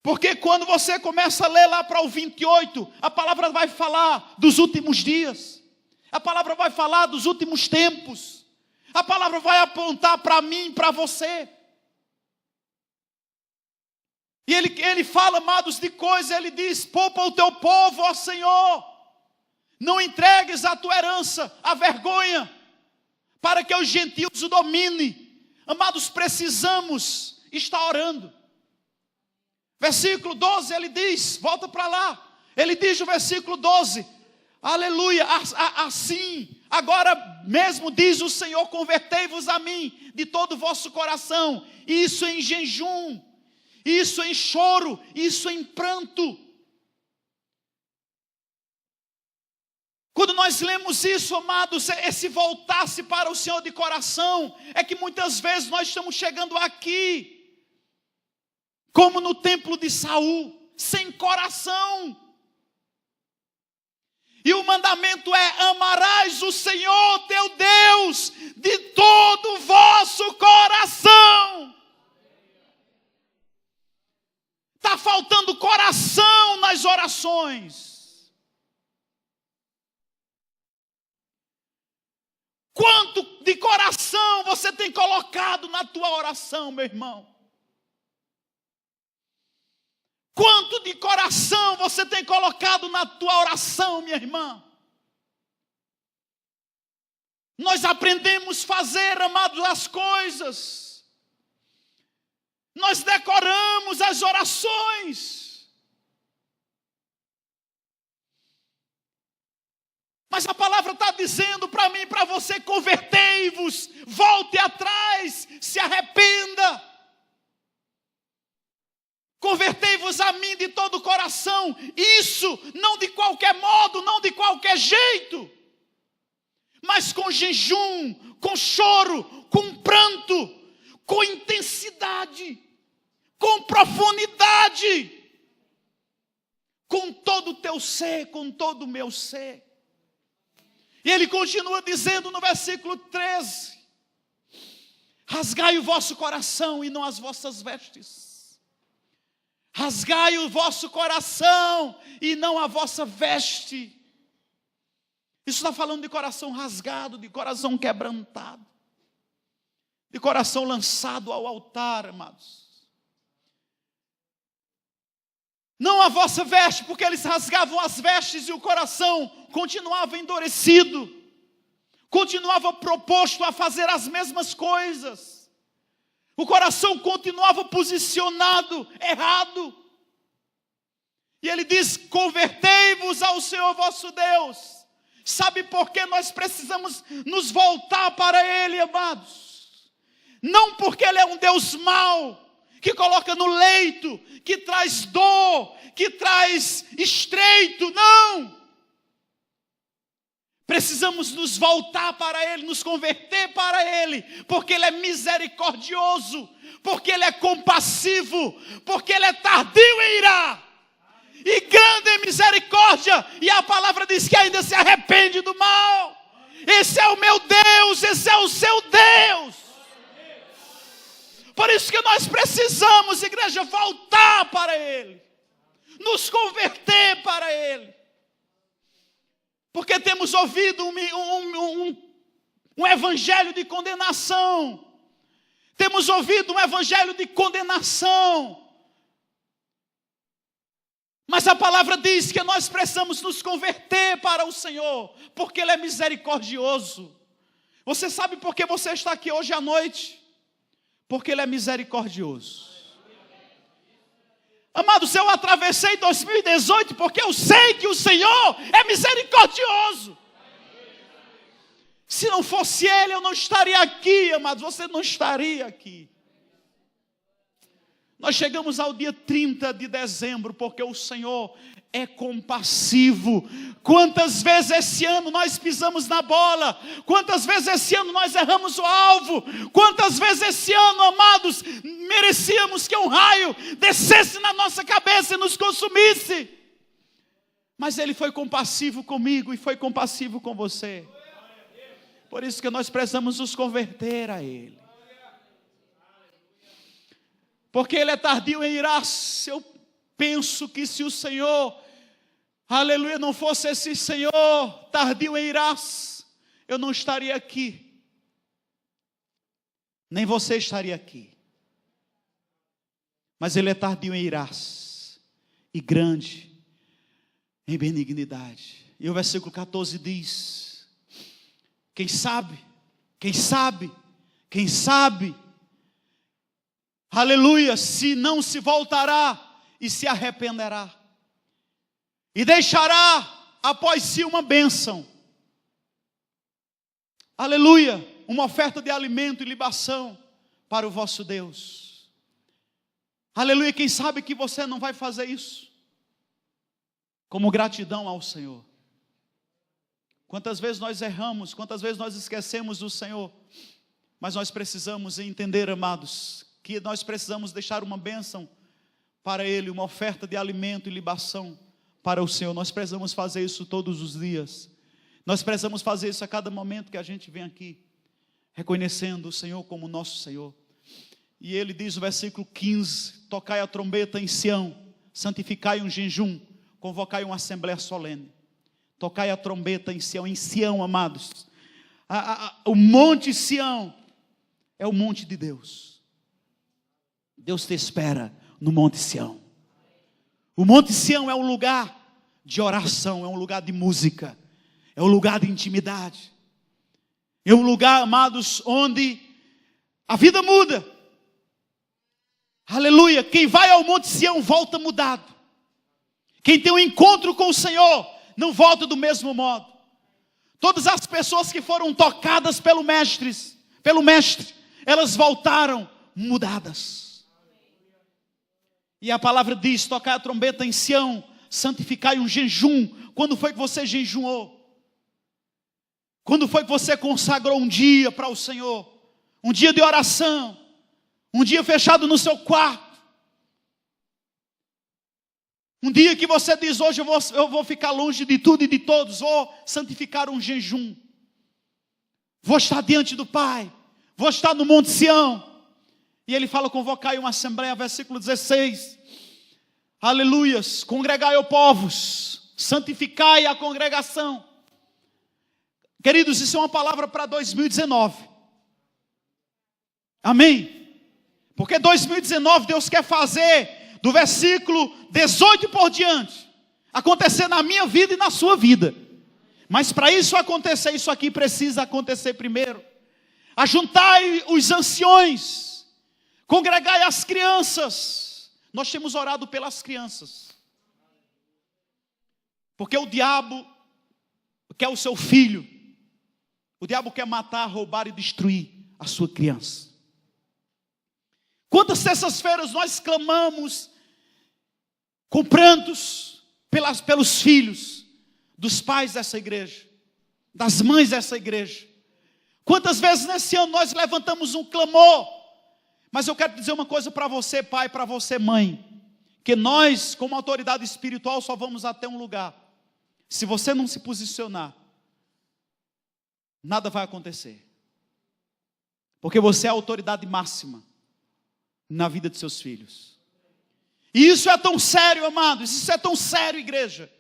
Porque quando você começa a ler lá para o 28, a palavra vai falar dos últimos dias, a palavra vai falar dos últimos tempos, a palavra vai apontar para mim e para você. E ele fala, amados, de coisas, ele diz, poupa o teu povo, ó Senhor, não entregues a tua herança à vergonha, para que os gentios o dominem. Amados, precisamos estar orando. Versículo 12, ele diz, volta para lá, ele diz no versículo 12, aleluia, assim, agora mesmo diz o Senhor, convertei-vos a mim de todo o vosso coração, isso em jejum, isso em choro, isso em pranto. Quando nós lemos isso, amados, esse voltar-se para o Senhor de coração, é que muitas vezes nós estamos chegando aqui, como no templo de Saul, sem coração. E o mandamento é: amarás o Senhor teu Deus de todo o vosso coração. Está faltando coração nas orações. Quanto de coração você tem colocado na tua oração, meu irmão? Quanto de coração você tem colocado na tua oração, minha irmã? Nós aprendemos a fazer, amados, as coisas. Nós decoramos as orações. Mas a palavra está dizendo para mim e para você: convertei-vos, volte atrás, se arrependa. Convertei-vos a mim de todo o coração. Isso não de qualquer modo, não de qualquer jeito, mas com jejum, com choro, com pranto, com intensidade, com profundidade, com todo o teu ser, com todo o meu ser. E ele continua dizendo no versículo 13: rasgai o vosso coração e não as vossas vestes. Rasgai o vosso coração e não a vossa veste. Isso está falando de coração rasgado, de coração quebrantado, de coração lançado ao altar, amados. Não a vossa veste, porque eles rasgavam as vestes e o coração continuava endurecido, continuava proposto a fazer as mesmas coisas. O coração continuava posicionado errado. E ele diz: convertei-vos ao Senhor vosso Deus. Sabe por que nós precisamos nos voltar para Ele, amados? Não porque Ele é um Deus mau, que coloca no leito, que traz dor, que traz estreito, não. Precisamos nos voltar para Ele, nos converter para Ele, porque Ele é misericordioso, porque Ele é compassivo, porque Ele é tardio em irar, e grande em misericórdia, e a palavra diz que ainda se arrepende do mal. Esse é o meu Deus, esse é o seu Deus. Por isso que nós precisamos, igreja, voltar para Ele, nos converter para Ele. Porque temos ouvido um evangelho de condenação. Temos ouvido um evangelho de condenação. Mas a palavra diz que nós precisamos nos converter para o Senhor, porque Ele é misericordioso. Você sabe por que você está aqui hoje à noite? Porque Ele é misericordioso. Amados, eu atravessei 2018 porque eu sei que o Senhor é misericordioso. Se não fosse Ele, eu não estaria aqui, amados. Você não estaria aqui. Nós chegamos ao dia 30 de dezembro porque o Senhor é compassivo. Quantas vezes esse ano nós pisamos na bola? Quantas vezes esse ano nós erramos o alvo? Quantas vezes esse ano, amados, merecíamos que um raio descesse na nossa cabeça e nos consumisse? Mas Ele foi compassivo comigo e foi compassivo com você. Por isso que nós precisamos nos converter a Ele. Porque Ele é tardio em irar. Eu penso que se o Senhor, aleluia, não fosse esse Senhor tardio em irar, eu não estaria aqui. Nem você estaria aqui. Mas Ele é tardio em irar e grande em benignidade. E o versículo 14 diz: quem sabe, aleluia, se não se voltará e se arrependerá, e deixará após si uma bênção, aleluia, uma oferta de alimento e libação para o vosso Deus. Aleluia, quem sabe que você não vai fazer isso como gratidão ao Senhor. Quantas vezes nós erramos, quantas vezes nós esquecemos do Senhor, mas nós precisamos entender, amados, que nós precisamos deixar uma bênção para Ele, uma oferta de alimento e libação para o Senhor. Nós precisamos fazer isso todos os dias. Nós precisamos fazer isso a cada momento que a gente vem aqui, reconhecendo o Senhor como nosso Senhor. E ele diz no versículo 15: tocai a trombeta em Sião, santificai um jejum, convocai uma assembleia solene. Tocai a trombeta em Sião, amados. O monte Sião é o monte de Deus. Deus te espera no monte Sião. O monte Sião é um lugar de oração, é um lugar de música, é um lugar de intimidade. É um lugar, amados, onde a vida muda. Aleluia. Quem vai ao monte Sião volta mudado. Quem tem um encontro com o Senhor não volta do mesmo modo. Todas as pessoas que foram tocadas pelo mestre, elas voltaram mudadas. E a palavra diz: tocai a trombeta em Sião, santificai um jejum. Quando foi que você jejuou? Quando foi que você consagrou um dia para o Senhor? Um dia de oração, um dia fechado no seu quarto, um dia que você diz: hoje eu vou ficar longe de tudo e de todos, vou santificar um jejum, vou estar diante do Pai, vou estar no monte Sião. E ele fala: convocai uma assembleia, versículo 16, aleluias, congregai, ó povos, santificai a congregação. Queridos, isso é uma palavra para 2019, amém? Porque 2019 Deus quer fazer do versículo 18 por diante acontecer na minha vida e na sua vida. Mas para isso acontecer, isso aqui precisa acontecer primeiro. Ajuntai os anciões, congregai as crianças. Nós temos orado pelas crianças, porque o diabo quer o seu filho. O diabo quer matar, roubar e destruir a sua criança. Quantas terças-feiras nós clamamos com prantos pelos filhos dos pais dessa igreja, das mães dessa igreja. Quantas vezes nesse ano nós levantamos um clamor. Mas eu quero dizer uma coisa para você, pai, para você, mãe, que nós, como autoridade espiritual, só vamos até um lugar. Se você não se posicionar, nada vai acontecer. Porque você é a autoridade máxima na vida de seus filhos. E isso é tão sério, amados, isso é tão sério, igreja,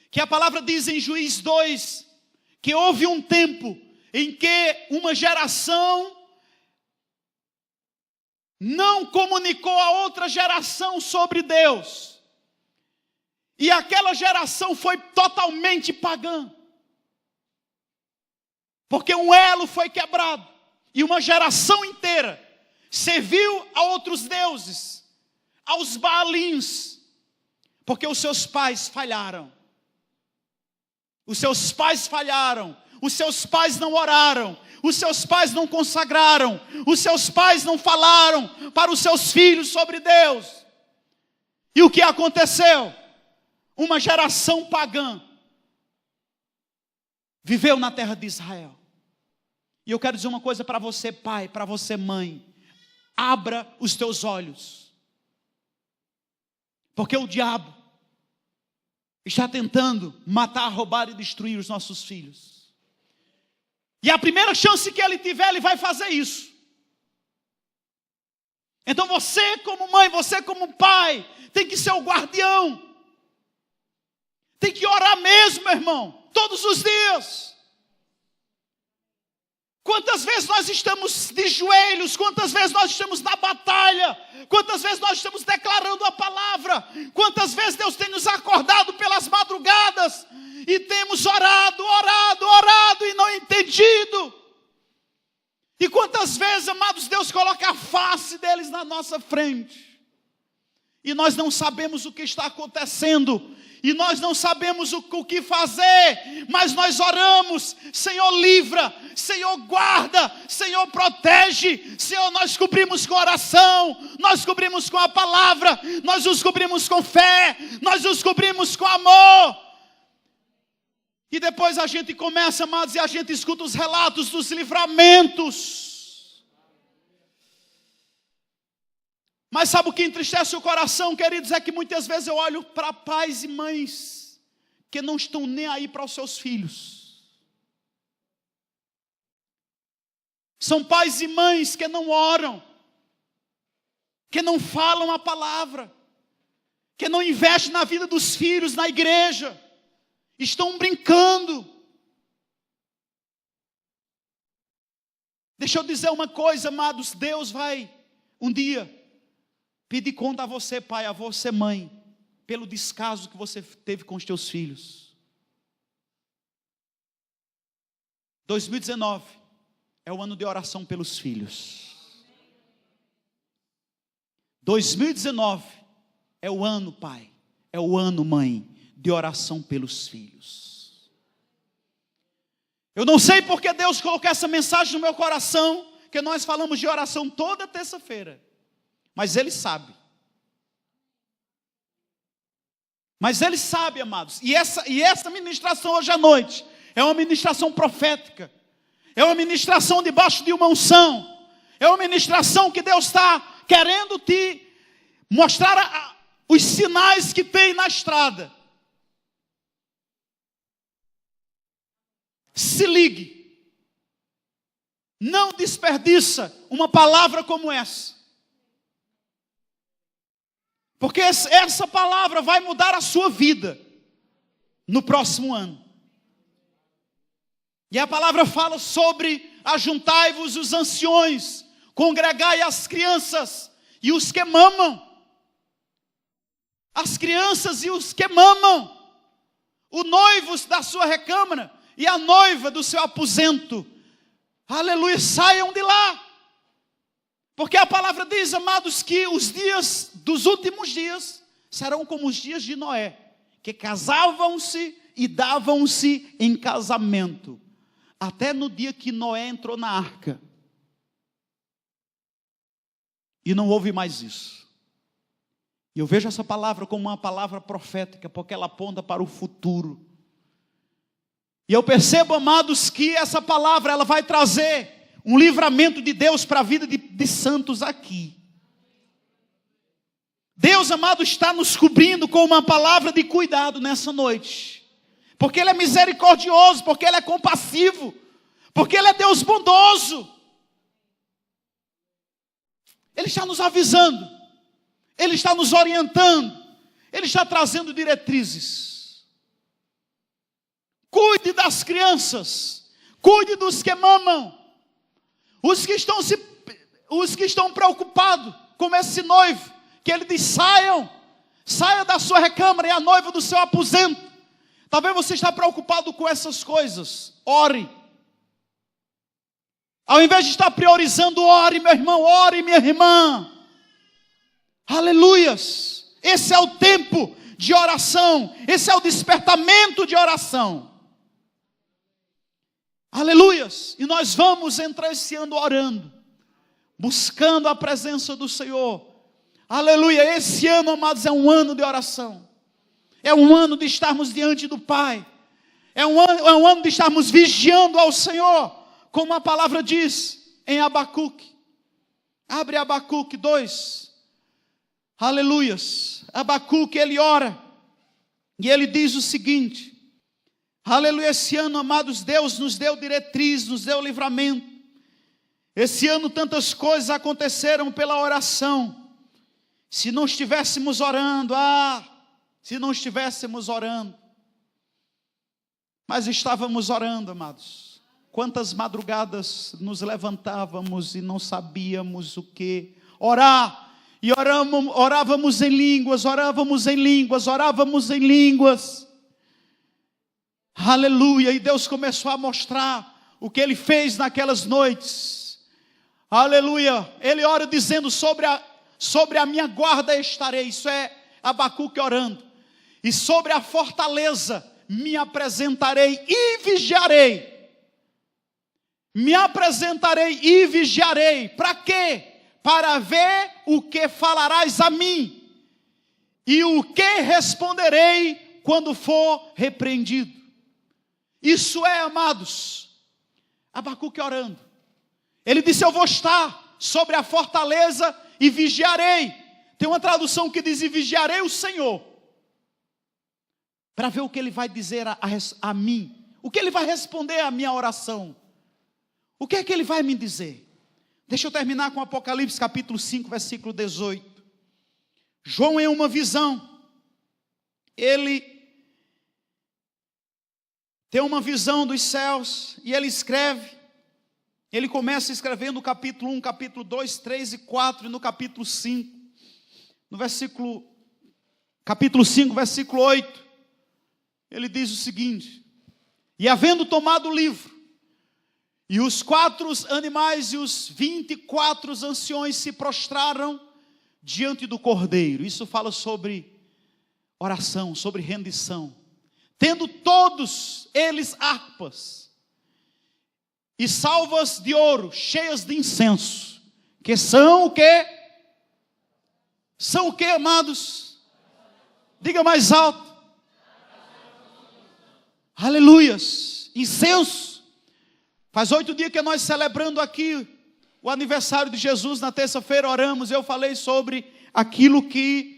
que a palavra diz em Juízes 2, que houve um tempo em que uma geração não comunicou a outra geração sobre Deus. E aquela geração foi totalmente pagã. Porque um elo foi quebrado. E uma geração inteira serviu a outros deuses, aos Baalins, porque os seus pais falharam. Os seus pais falharam. Os seus pais não oraram. Os seus pais não consagraram. Os seus pais não falaram para os seus filhos sobre Deus. E o que aconteceu? Uma geração pagã viveu na terra de Israel. E eu quero dizer uma coisa para você, pai, para você, mãe. Abra os teus olhos. Porque o diabo está tentando matar, roubar e destruir os nossos filhos. E a primeira chance que ele tiver, ele vai fazer isso. Então você como mãe, você como pai, tem que ser o guardião. Tem que orar mesmo, meu irmão, todos os dias. Quantas vezes nós estamos de joelhos, quantas vezes nós estamos na batalha, quantas vezes nós estamos declarando a palavra, quantas vezes Deus tem nos acordado pelas madrugadas e temos orado e não entendido. E quantas vezes, amados, Deus coloca a face deles na nossa frente e nós não sabemos o que está acontecendo. E nós não sabemos o que fazer, mas nós oramos: Senhor, livra, Senhor, guarda, Senhor, protege. Senhor, nós cobrimos com oração, nós cobrimos com a palavra, nós os cobrimos com fé, nós os cobrimos com amor. E depois a gente começa, amados, e a gente escuta os relatos dos livramentos. Mas sabe o que entristece o coração, queridos? É que muitas vezes eu olho para pais e mães que não estão nem aí para os seus filhos. São pais e mães que não oram, que não falam a palavra, que não investem na vida dos filhos, na igreja. Estão brincando. Deixa eu dizer uma coisa, amados. Deus vai um dia pedir conta a você, pai, a você, mãe, pelo descaso que você teve com os teus filhos. 2019 é o ano de oração pelos filhos. 2019 é o ano, pai, é o ano, mãe, de oração pelos filhos. Eu não sei porque Deus colocou essa mensagem no meu coração, que nós falamos de oração toda terça-feira, mas Ele sabe. Mas Ele sabe, amados, e essa ministração hoje à noite é uma ministração profética, é uma ministração debaixo de uma unção, é uma ministração que Deus está querendo te mostrar os sinais que tem na estrada. Se ligue, não desperdiça uma palavra como essa, porque essa palavra vai mudar a sua vida no próximo ano. E a palavra fala sobre: ajuntai-vos os anciões, congregai as crianças e os que mamam. As crianças e os que mamam, o noivo da sua recâmara e a noiva do seu aposento, aleluia, saiam de lá. Porque a palavra diz, amados, que os dias dos últimos dias serão como os dias de Noé, que casavam-se e davam-se em casamento, até no dia que Noé entrou na arca. E não houve mais isso. E eu vejo essa palavra como uma palavra profética, porque ela aponta para o futuro. E eu percebo, amados, que essa palavra ela vai trazer um livramento de Deus para a vida de santos aqui. Deus, amado, está nos cobrindo com uma palavra de cuidado nessa noite. Porque Ele é misericordioso, porque Ele é compassivo, porque Ele é Deus bondoso. Ele está nos avisando, Ele está nos orientando, Ele está trazendo diretrizes. Cuide das crianças, cuide dos que mamam, os que estão preocupados com esse noivo, que Ele diz: saia da sua recâmara e a noiva do seu aposento. Talvez você está preocupado com essas coisas. Ore. Ao invés de estar priorizando, ore, meu irmão, ore, minha irmã. Aleluias. Esse é o tempo de oração. Esse é o despertamento de oração. Aleluias. E nós vamos entrar esse ano orando, buscando a presença do Senhor. Aleluia. Esse ano, amados, é um ano de oração. É um ano de estarmos diante do Pai. É um ano de estarmos vigiando ao Senhor, como a palavra diz em Abacuque. Abre Abacuque 2. Aleluias. Abacuque, ele ora e ele diz o seguinte: aleluia, esse ano, amados, Deus nos deu diretriz, nos deu livramento. Esse ano tantas coisas aconteceram pela oração. Se não estivéssemos orando, se não estivéssemos orando. Mas estávamos orando, amados. Quantas madrugadas nos levantávamos e não sabíamos o que orar. E orávamos em línguas, orávamos em línguas, orávamos em línguas. Aleluia. E Deus começou a mostrar o que Ele fez naquelas noites. Aleluia. Ele ora dizendo: sobre a minha guarda estarei. Isso é Abacuque orando. E sobre a fortaleza me apresentarei e vigiarei. Me apresentarei e vigiarei. Para quê? Para ver o que falarás a mim e o que responderei quando for repreendido. Isso é, amados, Abacuque orando. Ele disse: eu vou estar sobre a fortaleza e vigiarei. Tem uma tradução que diz: e vigiarei o Senhor. para ver o que Ele vai dizer a mim, o que Ele vai responder à minha oração, o que é que Ele vai me dizer. Deixa eu terminar com Apocalipse capítulo 5, versículo 18. João, em uma visão, ele tem uma visão dos céus e ele escreve. Ele começa a escrever no capítulo 1, capítulo 2, 3 e 4 e no capítulo 5. No capítulo 5, versículo 8, ele diz o seguinte: e havendo tomado o livro, e os 4 animais e os 24 anciões se prostraram diante do Cordeiro. Isso fala sobre oração, sobre rendição. Tendo todos eles harpas e salvas de ouro, cheias de incenso, que são o quê? São o quê, amados? Diga mais alto. Aleluias. Incenso. Faz 8 dias que nós celebrando aqui o aniversário de Jesus. Na terça-feira oramos, eu falei sobre aquilo que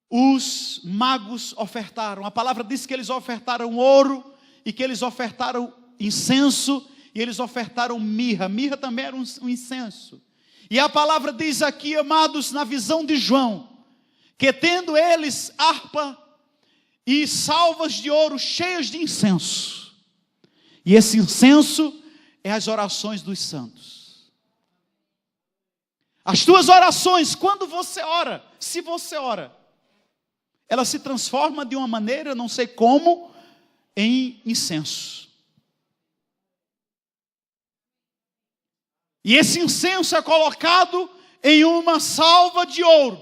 os magos ofertaram. A palavra diz que eles ofertaram ouro, e que eles ofertaram incenso, e eles ofertaram mirra. Mirra também era um incenso. E a palavra diz aqui, amados, na visão de João, que tendo eles harpa e salvas de ouro cheias de incenso. E esse incenso é as orações dos santos. As tuas orações, quando você ora, se você ora, ela se transforma de uma maneira, não sei como, em incenso. E esse incenso é colocado em uma salva de ouro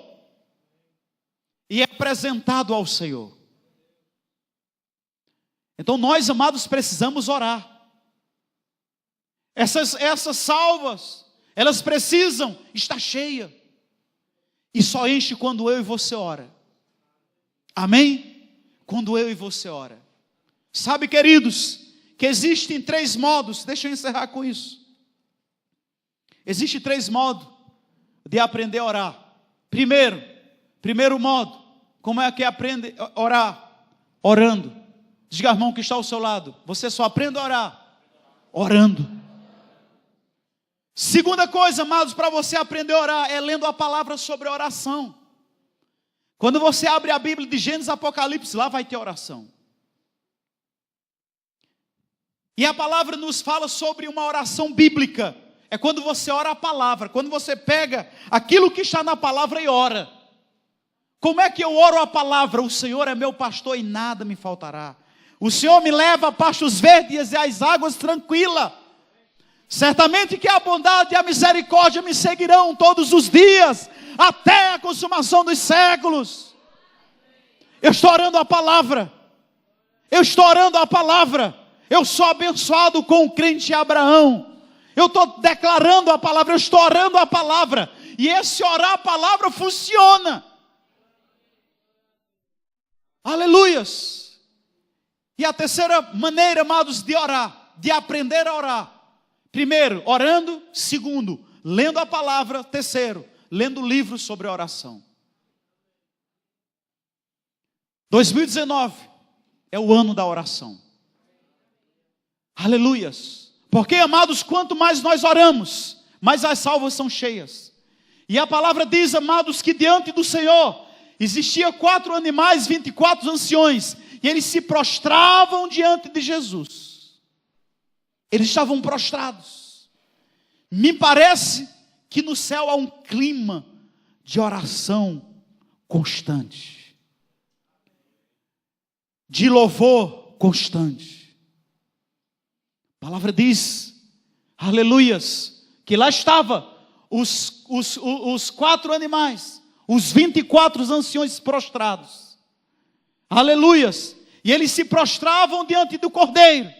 e é apresentado ao Senhor. Então nós, amados, precisamos orar. Essas salvas, elas precisam estar cheias. E só enche quando eu e você ora. Amém? Quando eu e você ora. Sabe, queridos, que existem 3 modos. Deixa eu encerrar com isso. Existem 3 modos de aprender a orar. Primeiro modo, como é que aprende a orar? Orando. Diga ao irmão que está ao seu lado: você só aprende a orar orando. Segunda coisa, amados, para você aprender a orar, é lendo a palavra sobre oração. Quando você abre a Bíblia de Gênesis, Apocalipse, lá vai ter oração. E a palavra nos fala sobre uma oração bíblica. É quando você ora a palavra, quando você pega aquilo que está na palavra e ora. Como é que eu oro a palavra? O Senhor é meu pastor e nada me faltará. O Senhor me leva a pastos verdes e às águas tranquilas. Certamente que a bondade e a misericórdia me seguirão todos os dias, até a consumação dos séculos. Eu estou orando a palavra. Eu estou orando a palavra. Eu sou abençoado com o crente Abraão. Eu estou declarando a palavra, eu estou orando a palavra. E esse orar a palavra funciona. Aleluias. E a terceira maneira, amados, de orar, de aprender a orar. Primeiro, orando. Segundo, lendo a palavra. Terceiro, lendo livros sobre oração. 2019 é o ano da oração. Aleluias. Porque, amados, quanto mais nós oramos, mais as salvas são cheias. E a palavra diz, amados, que diante do Senhor existia 4 animais, 24 anciões, e eles se prostravam diante de Jesus. Eles estavam prostrados. Me parece que no céu há um clima de oração constante, de louvor constante. A palavra diz, aleluias, que lá estava os 4 animais, os 24 anciões prostrados. Aleluias. E eles se prostravam diante do Cordeiro.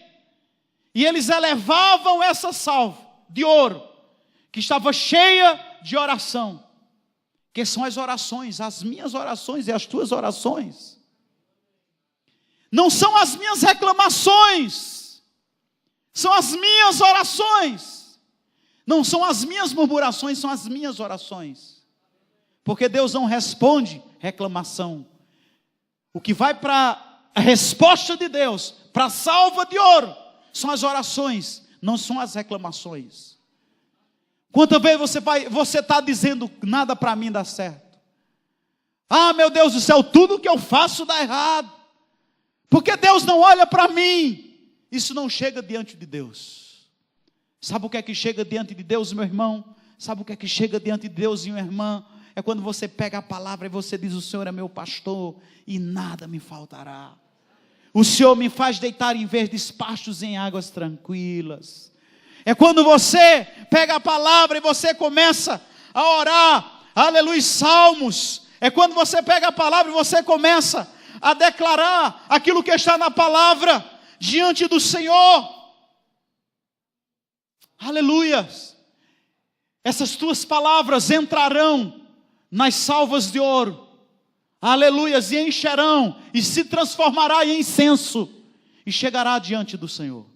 E eles elevavam essa salva de ouro, que estava cheia de oração. Que são as orações, as minhas orações e as tuas orações. Não são as minhas reclamações, são as minhas orações. Não são as minhas murmurações, são as minhas orações. Porque Deus não responde reclamação. O que vai para A resposta de Deus para a salva de ouro são as orações, não são as reclamações. Quantas vezes você está dizendo, nada para mim dá certo. Ah, meu Deus do céu, tudo que eu faço dá errado. Porque Deus não olha para mim. Isso não chega diante de Deus. Sabe o que é que chega diante de Deus, meu irmão? Sabe o que é que chega diante de Deus, minha irmã? É quando você pega a palavra e você diz, o Senhor é meu pastor e nada me faltará. O Senhor me faz deitar em verdes pastos em águas tranquilas. É quando você pega a palavra e você começa a orar, aleluia, salmos. É quando você pega a palavra e você começa a declarar aquilo que está na palavra diante do Senhor. Aleluia. Essas tuas palavras entrarão nas salvas de ouro. Aleluias, e encherão, e se transformará em incenso, e chegará diante do Senhor.